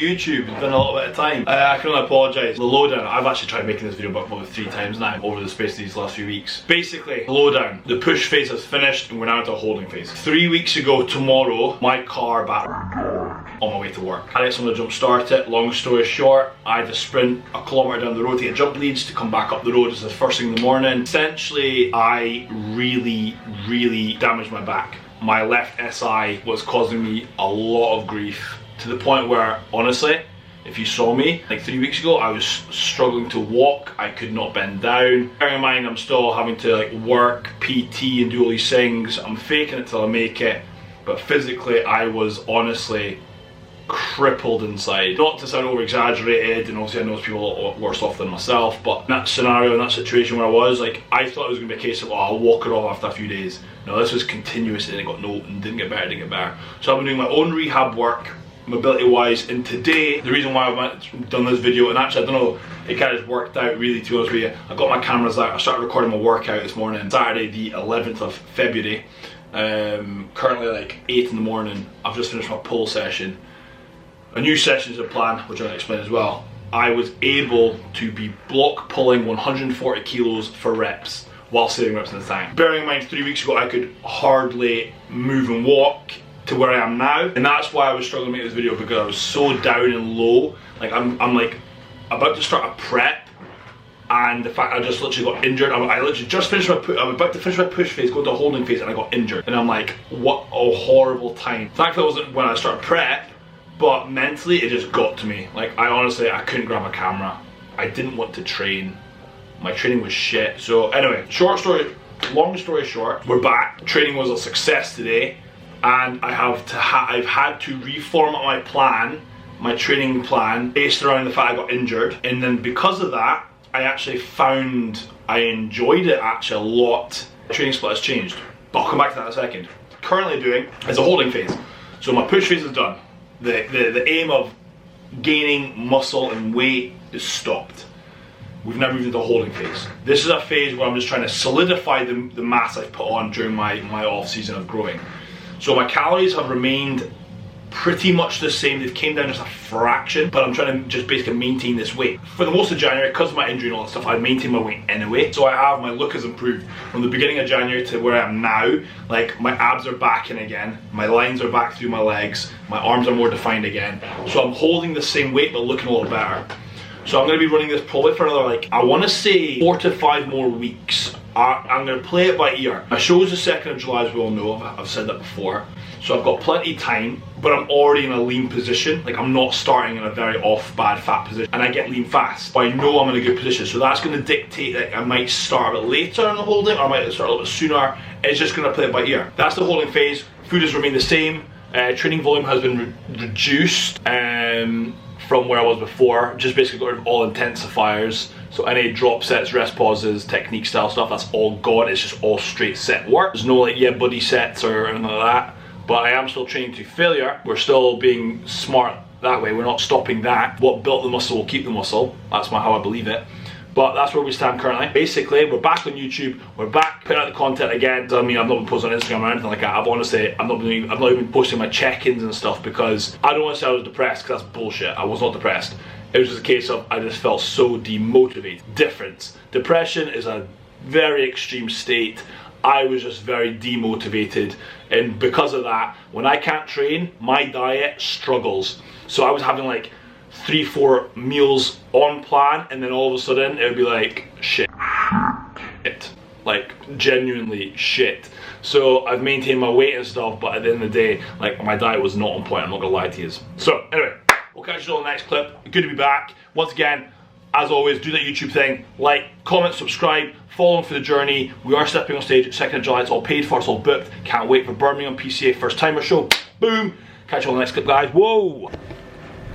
YouTube. It's been a little bit of time. I can only apologise. The lowdown, I've actually tried making this video about 3 times now over the space of these last few weeks. Basically, the lowdown. The push phase has finished and we're now into a holding phase. 3 weeks ago tomorrow, my car battery on my way to work. I had someone to jump start it. Long story short, I had to sprint a kilometre down the road to get jump leads to come back up the road. It's the first thing in the morning. Essentially, I really damaged my back. My left SI was causing me a lot of grief, to the point where, honestly, if you saw me like 3 weeks ago, I was struggling to walk. I could not bend down. Bearing in mind I'm still having to like work, PT and do all these things. I'm faking it till I make it, but physically I was honestly crippled inside. Not to sound over exaggerated, and obviously I know people a lot worse off than myself, but in that scenario, in that situation where I was, like, I thought it was going to be a case of, oh, I'll walk it off after a few days. No, this was continuous and it got no, and didn't get better. So I've been doing my own rehab work, mobility wise, and today, the reason why I've done this video, and actually I don't know, it kind of just worked out really, to be honest with you. I got my cameras out, I started recording my workout this morning, Saturday the 11th of February, currently like 8 in the morning. I've just finished my pull session. A new session is a plan, which I'm going to explain as well. I was able to be block pulling 140 kilos for reps while saving reps in the tank. Bearing in mind 3 weeks ago I could hardly move and walk to where I am now, and that's why I was struggling to make this video, because I was so down and low. Like I'm like about to start a prep, and the fact I just literally got injured. I literally just finished I'm about to finish my push phase, go to a holding phase, and I got injured. And I'm like, what a horrible time. Thankfully it wasn't when I started prep, but mentally it just got to me. Like, I couldn't grab a camera. I didn't want to train. My training was shit. So anyway, long story short, we're back. Training was a success today, and I've had to reformat my plan, my training plan, based around the fact I got injured. And then because of that, I actually found I enjoyed it actually a lot. The training split has changed, but I'll come back to that in a second. Currently doing is a holding phase. So my push phase is done. The aim of gaining muscle and weight is stopped. We've now moved into the holding phase. This is a phase where I'm just trying to solidify the mass I've put on during my off season of growing. So my calories have remained pretty much the same. They've came down just a fraction, but I'm trying to just basically maintain this weight. For the most of January, because of my injury and all that stuff, I maintained my weight anyway. So my look has improved from the beginning of January to where I am now. Like, my abs are back in again, my lines are back through my legs, my arms are more defined again. So I'm holding the same weight but looking a little better. So I'm going to be running this probably for another, like, I want to say 4 to 5 more weeks. I'm going to play it by ear. My show is the 2nd of July, as we all know. I've said that before. So I've got plenty of time, but I'm already in a lean position. Like, I'm not starting in a very off, bad, fat position. And I get lean fast, but I know I'm in a good position. So that's going to dictate that I might start a bit later in the holding, or I might start a little bit sooner. It's just going to play it by ear. That's the holding phase. Food has remained the same. Training volume has been reduced from where I was before. Just basically got rid of all intensifiers. So any drop sets, rest pauses, technique style stuff, that's all gone. It's just all straight set work. There's no like, yeah, buddy sets or anything like that. But I am still training to failure. We're still being smart that way. We're not stopping that. What built the muscle will keep the muscle. That's how I believe it. But that's where we stand currently. Basically, we're back on YouTube. We're back putting out the content again. I mean, I've not been posting on Instagram or anything like that. I've honestly, I'm not even posting my check-ins and stuff, because I don't want to say I was depressed, because that's bullshit. I was not depressed. It was just a case of I just felt so demotivated. Difference. Depression is a very extreme state. I was just very demotivated, and because of that, when I can't train, my diet struggles. So I was having like 3-4 meals on plan, and then all of a sudden it would be like shit, like genuinely shit. So I've maintained my weight and stuff, but at the end of the day, like, my diet was not on point. I'm not gonna lie to you. So anyway, we'll catch you all in the next clip. Good to be back once again. As always, do that YouTube thing, like, comment, subscribe, follow on for the journey. We are stepping on stage at 2nd of July. It's all paid for, it's all booked. Can't wait for Birmingham PCA first timer show. Boom. Catch you all in the next clip, guys. Whoa.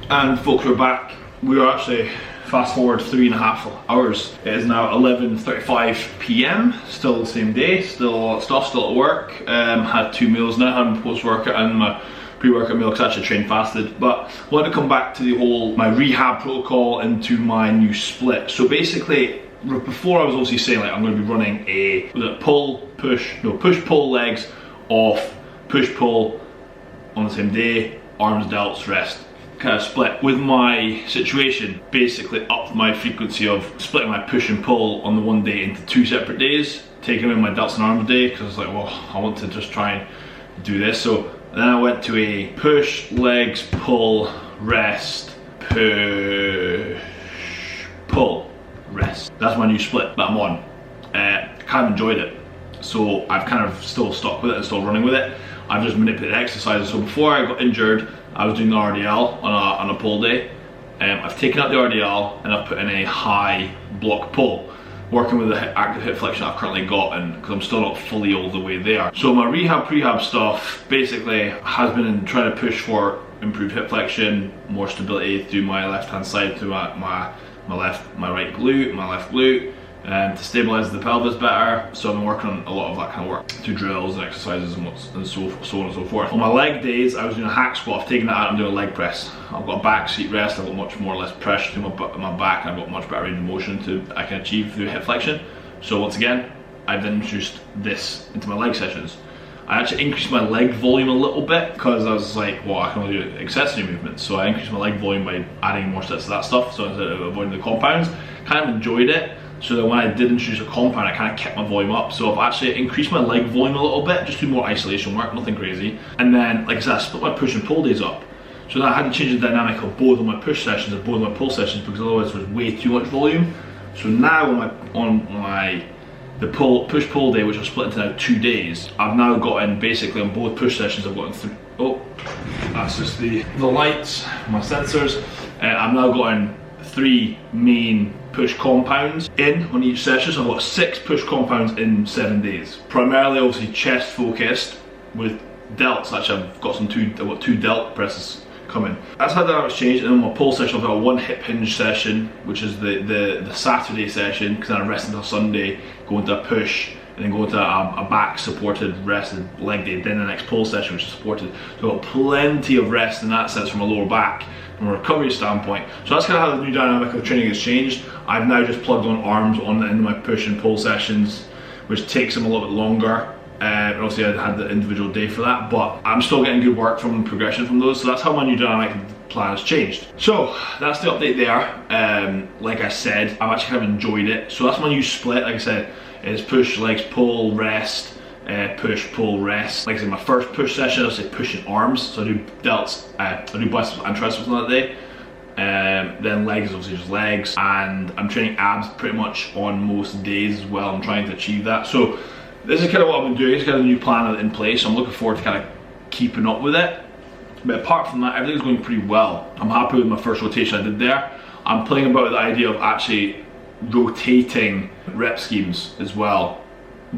And folks, we're back. We are actually, fast forward 3.5 hours. It is now 11:35 PM. Still the same day, still a lot of stuff, still at work. Had 2 meals now, had my post-workout and my pre-workout meal, because I actually trained fasted. But I want to come back to the whole, my rehab protocol into my new split. So basically, before I was obviously saying, like, I'm going to be running a push-pull legs off, push-pull on the same day, arms, delts, rest. kind of split with my situation, basically upped my frequency of splitting my push and pull on the one day into 2 separate days, taking in my delts and arms day, because I was like, well, I want to just try and do this. So then I went to a push, legs, pull, rest, push, pull, rest. That's my new split that I'm on. I kind of enjoyed it, so I've kind of still stuck with it and still running with it. I've just manipulated exercises. So before I got injured, I was doing the RDL on a pull day. I've taken out the RDL and I've put in a high block pull, working with the active hip flexion I've currently got, and because I'm still not fully all the way there. So my prehab stuff basically has been in trying to push for improved hip flexion, more stability through my left hand side, through my right glute, my left glute, to stabilise the pelvis better. So I've been working on a lot of that kind of work through drills and exercises and so on and so forth. On my leg days, I was doing a hack squat. I've taken that out and doing a leg press. I've got a back seat rest. I've got much more or less pressure through my back, and I've got much better range of motion I can achieve through hip flexion. So once again, I've then introduced this into my leg sessions. I actually increased my leg volume a little bit because I was like, well, I can only do accessory movements. So I increased my leg volume by adding more sets of that stuff, so instead of avoiding the compounds. Kind of enjoyed it. So that when I did introduce a compound, I kind of kept my volume up. So I've actually increased my leg volume a little bit, just do more isolation work, nothing crazy. And then, like I said, I split my push and pull days up. So that I had to change the dynamic of both of my push sessions and both of my pull sessions, because otherwise there was way too much volume. So now on the push pull day, which I've split into now 2 days, I've now gotten basically on both push sessions, I've gotten through. Oh, that's just the lights, my sensors. I've now gotten 3 main push compounds in on each session. So I've got 6 push compounds in 7 days. Primarily, obviously, chest focused with delts. Actually, I've got 2 delt presses coming. That's how that was changed. And then my pull session, I've got 1 hip hinge session, which is the Saturday session, because then I rest until Sunday, go into a push, and then go into a back supported rested leg day, then the next pull session, which is supported. So I've got plenty of rest in that sense from a lower back, from a recovery standpoint. So that's kind of how the new dynamic of training has changed. I've now just plugged on arms on the end of my push and pull sessions, which takes them a little bit longer. And obviously I had the individual day for that, but I'm still getting good work from progression from those. So that's how my new dynamic plan has changed. So that's the update there. Like I said, I've actually kind of enjoyed it. So that's my new split. Like I said, is push, legs, pull, rest, push, pull, rest. Like I said, my first push session, I'll say push and arms. So I do delts, I do biceps and triceps on that day. Then legs, obviously just legs. And I'm training abs pretty much on most days as well. I'm trying to achieve that. So this is kind of what I've been doing. It's kind of a new plan in place. So I'm looking forward to kind of keeping up with it. But apart from that, everything's going pretty well. I'm happy with my first rotation I did there. I'm playing about with the idea of actually rotating rep schemes as well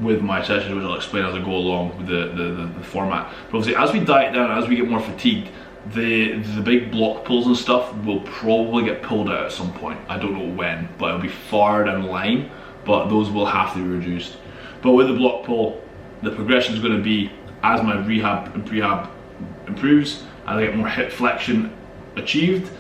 with my sessions, which I'll explain as I go along with the format. But obviously, as we diet down, as we get more fatigued, the big block pulls and stuff will probably get pulled out at some point. I don't know when, but it'll be far down the line. But those will have to be reduced. But with the block pull, the progression is going to be as my rehab and prehab improves, as I get more hip flexion achieved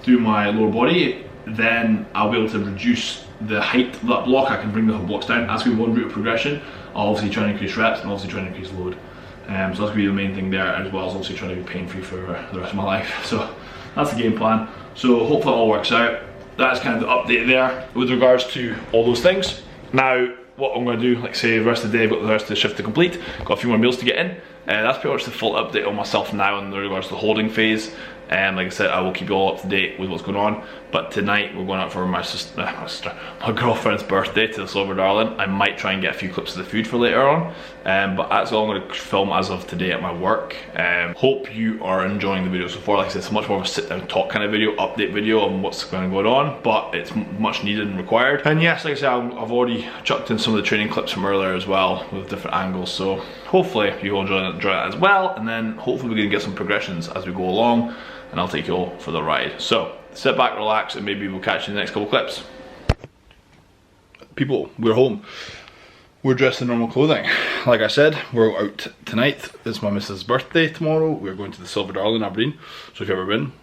through my lower body, then I'll be able to reduce the height of that block. I can bring the whole blocks down. That's going to be one route of progression. I'll obviously try and increase reps and obviously try and increase load. So that's going to be the main thing there, as well as obviously trying to be pain free for the rest of my life. So that's the game plan. So hopefully it all works out. That's kind of the update there with regards to all those things. Now, what I'm going to do, like say the rest of the day, I've got the rest of the shift to complete, got a few more meals to get in. That's pretty much the full update on myself now in regards to the holding phase. Like I said, I will keep you all up to date with what's going on. But tonight we're going out for my girlfriend's birthday to the Silver Darling. I might try and get a few clips of the food for later on. But that's all I'm going to film as of today at my work. Hope you are enjoying the video so far. Like I said, it's much more of a sit down talk kind of video, update video on what's going on. But it's much needed and required. And yes, like I said, I've already chucked in some of the training clips from earlier as well with different angles. So hopefully you will enjoy that as well. And then hopefully we're going to get some progressions as we go along. And I'll take you all for the ride. So sit back, relax, and maybe we'll catch you in the next couple clips. People, we're home. We're dressed in normal clothing. Like I said, we're out tonight. It's my missus' birthday tomorrow. We're going to the Silver Darling in Aberdeen. So if you've ever been,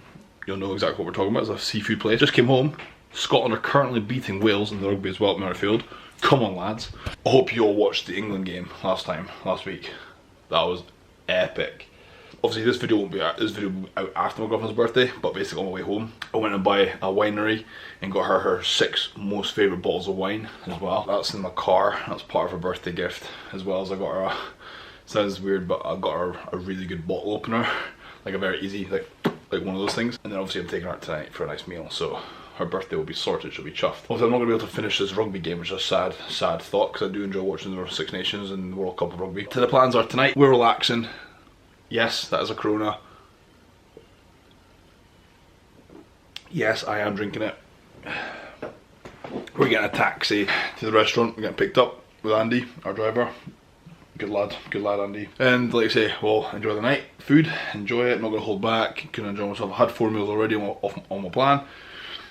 you'll know exactly what we're talking about. It's a seafood place. Just came home. Scotland are currently beating Wales in the rugby as well at Murrayfield. Come on, lads. I hope you all watched the England game last week. That was epic. obviously this video won't be out, this video will be out after my girlfriend's birthday, but basically on my way home, I went and buy a winery and got her 6 most favourite bottles of wine as well. That's in my car, that's part of her birthday gift, as well as I got her a, sounds weird, but I got her a really good bottle opener, like a very easy, like one of those things. And then obviously I'm taking her out tonight for a nice meal, so her birthday will be sorted, she'll be chuffed. Obviously I'm not going to be able to finish this rugby game, which is a sad thought, because I do enjoy watching the Six Nations and the World Cup of Rugby. So the plans are tonight, we're relaxing. Yes, that is a Corona. Yes, I am drinking it. We're getting a taxi to the restaurant, we're getting picked up with Andy, our driver. Good lad Andy. And like I say, well, enjoy the night. Food, enjoy it, not going to hold back, can enjoy myself. I had 4 meals already on my plan.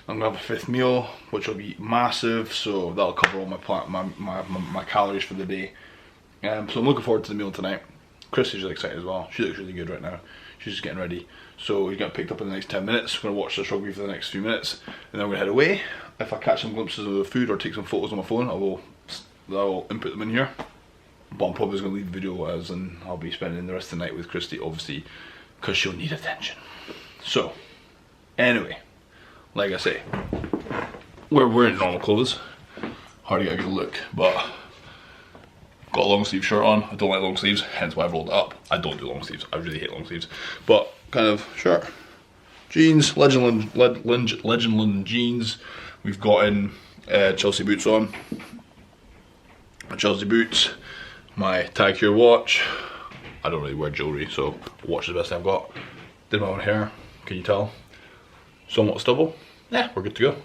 I'm gonna have a 5th meal, which will be massive, so that'll cover all my calories for the day. So I'm looking forward to the meal tonight. Chrissy's really excited as well. She looks really good right now. She's just getting ready. So he's getting picked up in the next 10 minutes. We're gonna watch this rugby for the next few minutes, and then we're gonna head away. If I catch some glimpses of the food or take some photos on my phone, I will input them in here. But I'm probably just gonna leave the video as, and I'll be spending the rest of the night with Christy, obviously, because she'll need attention. So, anyway. Like I say, we're wearing normal clothes. Hard to get a good look, but got a long sleeve shirt on. I don't like long sleeves, hence why I've rolled it up. I don't do long sleeves. I really hate long sleeves. But kind of shirt, jeans, Legend London jeans. We've got in Chelsea boots on. My Chelsea boots, my Tag Heuer watch. I don't really wear jewellery, so watch is the best I've got. Did my own hair, can you tell? Somewhat stubble. Yeah, we're good to go.